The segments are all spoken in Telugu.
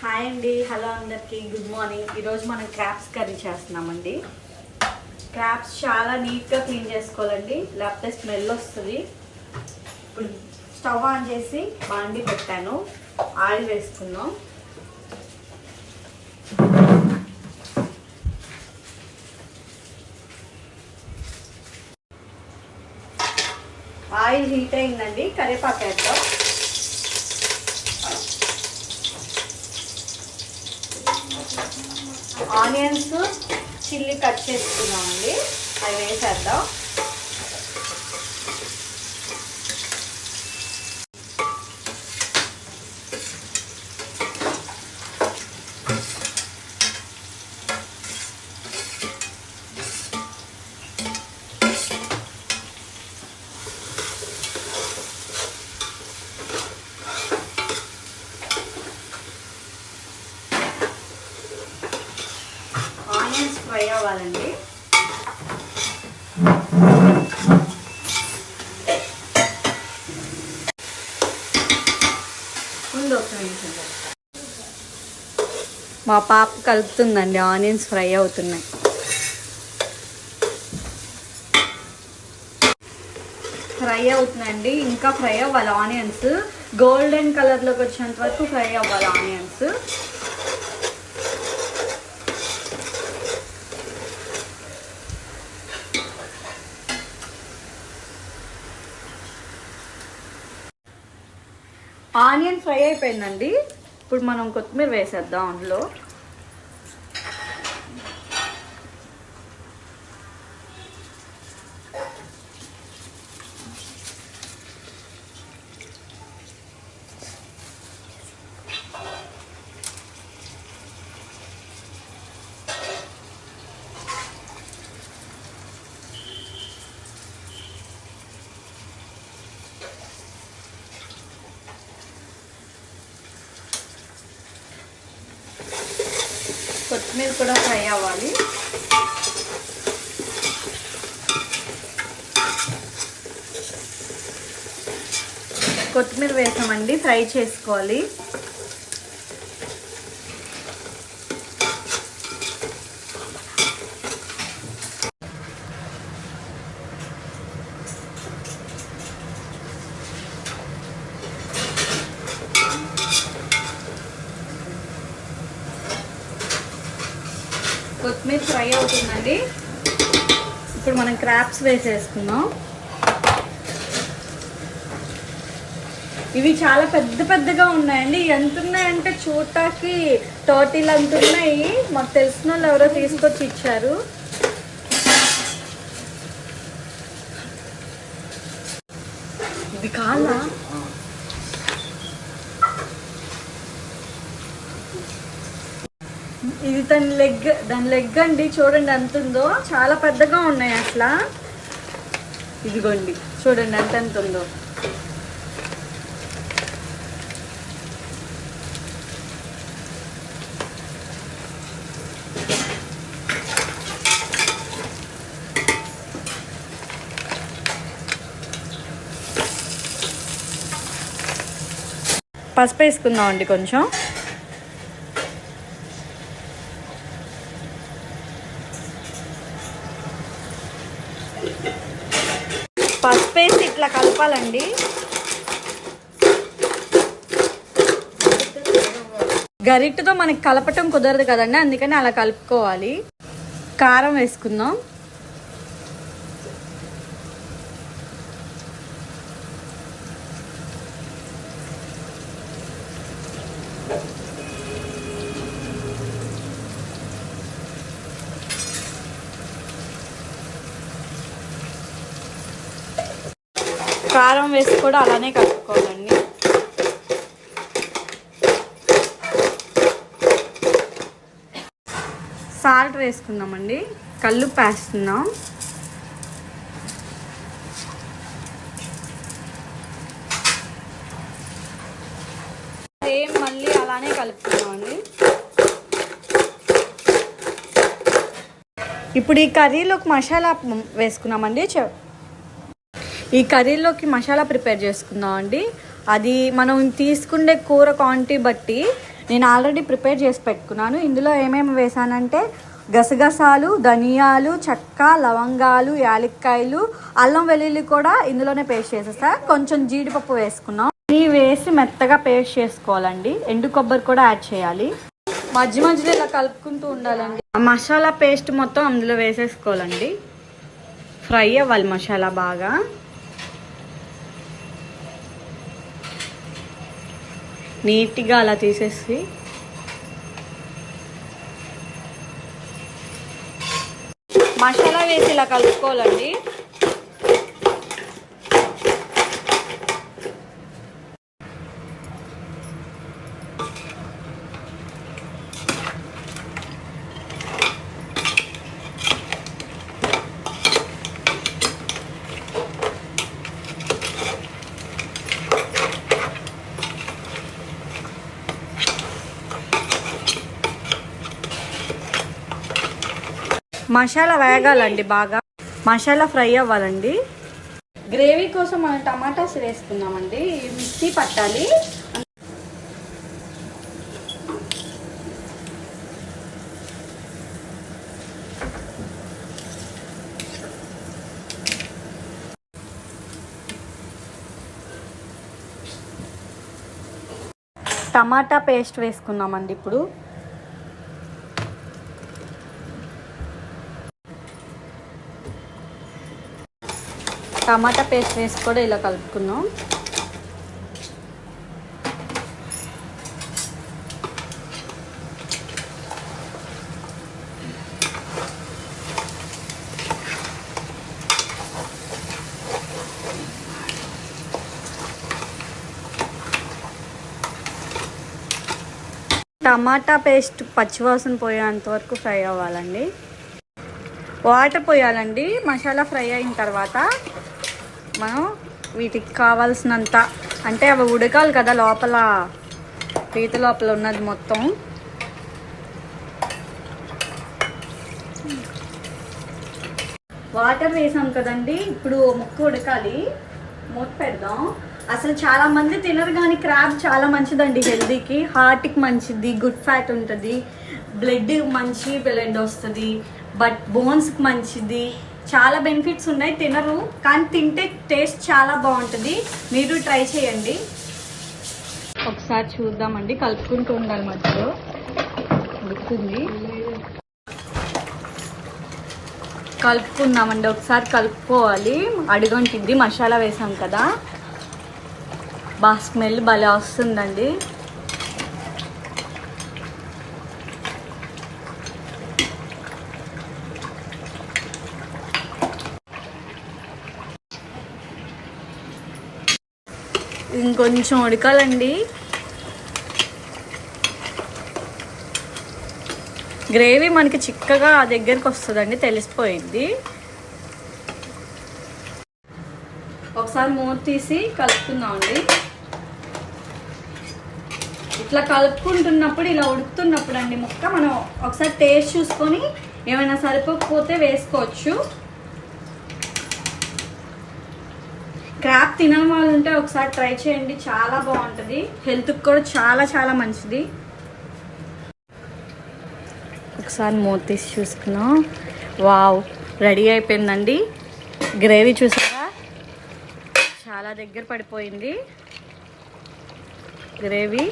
హాయ్ అండి, హలో అందరికీ, గుడ్ మార్నింగ్. ఈరోజు మనం క్రాబ్స్ కర్రీ చేస్తున్నామండి. క్రాబ్స్ చాలా నీట్గా క్లీన్ చేసుకోవాలండి, లేకపోతే స్మెల్ వస్తుంది. ఇప్పుడు స్టవ్ ఆన్ చేసి బాండి పెట్టాను, ఆయిల్ వేసుకున్నాం. ఆయిల్ హీట్ అయిందండి, కరివేపాకు వేద్దాం. ఆనియన్స్, చిల్లీ కట్ చేసుకున్నామండి, అవి వేసేద్దాం. ఆనియన్స్ ఫ్రై అవ్వాలండి. ముందు ఒక నిమిషం మా పాప కలుపుతుందండి, ఆనియన్స్ ఫ్రై అవుతున్నాయి. ఫ్రై అవుతుందండి, ఇంకా ఫ్రై అవ్వాలి. ఆనియన్స్ గోల్డెన్ కలర్లోకి వచ్చేంత వరకు ఫ్రై అవ్వాలి ఆనియన్స్. ఆనియన్ ఫ్రై అయిపోయిందండి, ఇప్పుడు మనం కొత్తిమీర వేసేద్దాం అందులో. కొత్తిమీర కూడా ఫ్రై అవ్వాలి. కొత్తిమీర వేసామండి, ఫ్రై చేసుకోవాలి. కొత్తిమీర ఫ్రై అవుతుందండి, ఇప్పుడు మనం క్రాబ్స్ వేసేసుకుందాం. ఇవి చాలా పెద్ద పెద్దగా ఉన్నాయండి. ఎంత ఉన్నాయంటే చూడటానికి టోటీలు అంత ఉన్నాయి. మాకు తెలిసిన వాళ్ళు ఎవరో తీసుకొచ్చి ఇచ్చారు. ఇది కాలా, ఇది దాని లెగ్ అండి. చూడండి ఎంత ఉందో, చాలా పెద్దగా ఉన్నాయి అసలు. ఇదిగోండి చూడండి ఎంత ఉందో. పసుపు వేసుకుందాం అండి కొంచెం. పసుపు వేసి ఇట్లా కలపాలండి. గరిటెతో మనకి కలపటం కుదరదు కదండి, అందుకని అలా కలుపుకోవాలి. కారం వేసుకుందాం. కారం వేసి కూడా అలానే కలుపుకోవాలండి. సాల్ట్ వేసుకుందామండి, కల్లుప్పు వేస్తున్నాం. సేమ్ మళ్ళీ అలానే కలుపుకున్నామండి. ఇప్పుడు ఈ కర్రీలోకి మసాలా వేసుకున్నామండి. ఈ కర్రీలోకి మసాలా ప్రిపేర్ చేసుకుందాం అండి. అది మనం తీసుకునే కూర క్వాంటిటీ బట్టి నేను ఆల్రెడీ ప్రిపేర్ చేసి పెట్టుకున్నాను. ఇందులో ఏమేమి వేసానంటే గసగసాలు, ధనియాలు, చెక్క, లవంగాలు, యాలక్కాయలు, అల్లం వెల్లుల్లి కూడా ఇందులోనే పేస్ట్ చేసేస్తా. కొంచెం జీడిపప్పు వేసుకున్నాం. ఇవి వేసి మెత్తగా పేస్ట్ చేసుకోవాలండి. ఎండు కొబ్బరి కూడా యాడ్ చేయాలి. మధ్య మధ్యలో ఇలా కలుపుకుంటూ ఉండాలండి. మసాలా పేస్ట్ మొత్తం అందులో వేసేసుకోవాలండి. ఫ్రై అవ్వాలి మసాలా బాగా. నీట్గా అలా తీసేసి మసాలా వేసి ఇలా కలుపుకోవాలండి. మసాలా వేగాలండి, బాగా మసాలా ఫ్రై అవ్వాలండి. గ్రేవీ కోసం మనం టమాటాస్ వేసుకున్నామండి. మిక్సీ పట్టాలి. టమాటా పేస్ట్ వేసుకున్నామండి. ఇప్పుడు టమాటా పేస్ట్ వేసి కూడా ఇలా కలుపుకున్నాం. టమాటా పేస్ట్ పచ్చివాసన పోయేంత వరకు ఫ్రై అవ్వాలండి. వాటర్ పోయాలండి. మసాలా ఫ్రై అయిన తర్వాత మనం వీటికి కావాల్సినంత, అంటే అవి ఉడకాలి కదా, లోపల పీత లోపల ఉన్నది మొత్తం. వాటర్ వేసాం కదండి, ఇప్పుడు ముక్క ఉడకాలి. మూత పెడదాం. అసలు చాలా మంది తినరు కానీ క్రాబ్ చాలా మంచిదండి హెల్తీకి. హార్ట్కి మంచిది, గుడ్ ఫ్యాట్ ఉంటుంది, బ్లడ్ మంచి బ్లడ్ వస్తుంది, బట్ బోన్స్కి మంచిది. చాలా బెనిఫిట్స్ ఉన్నాయి. తినరు కానీ తింటే టేస్ట్ చాలా బాగుంటుంది. మీరు ట్రై చేయండి. ఒకసారి చూద్దామండి. కలుపుకుంటూ ఉండాలి, మధ్యలో ఉడుకుతుంది. కలుపుకుందామండి. ఒకసారి కలుపుకోవాలి, అడుగంటిద్ది. మసాలా వేసాం కదా, బాగా స్మెల్ భలే వస్తుందండి. ఇంకొంచెం ఉడకాలండి. గ్రేవీ మనకి చిక్కగా దగ్గరికి వస్తుందండి, తెలిసిపోయింది. ఒకసారి మూత తీసి కలుపుకుందామండి. ఇట్లా కలుపుకుంటున్నప్పుడు, ఇలా ఉడుకుతున్నప్పుడు అండి ముక్క, మనం ఒకసారి టేస్ట్ చూసుకొని ఏమైనా సరిపోకపోతే వేసుకోవచ్చు. క్రాబ్ తినని వాళ్ళు ఉంటే ఒకసారి ట్రై చేయండి, చాలా బాగుంటుంది. హెల్త్కి కూడా చాలా చాలా మంచిది. ఒకసారి మూత తీసి చూసుకున్నాం. వావ్, రెడీ అయిపోయిందండి. గ్రేవీ చూసారా, చాలా దగ్గర పడిపోయింది గ్రేవీ.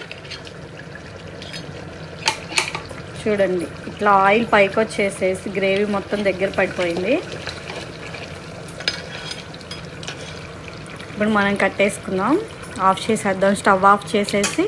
చూడండి, ఇట్లా ఆయిల్ పైకి వచ్చేసేసి గ్రేవీ మొత్తం దగ్గర పడిపోయింది. ఇప్పుడు మనం కట్టేసుకుందాం. ఆఫ్ చేసేద్దాం. స్టవ్ ఆఫ్ చేసేసి.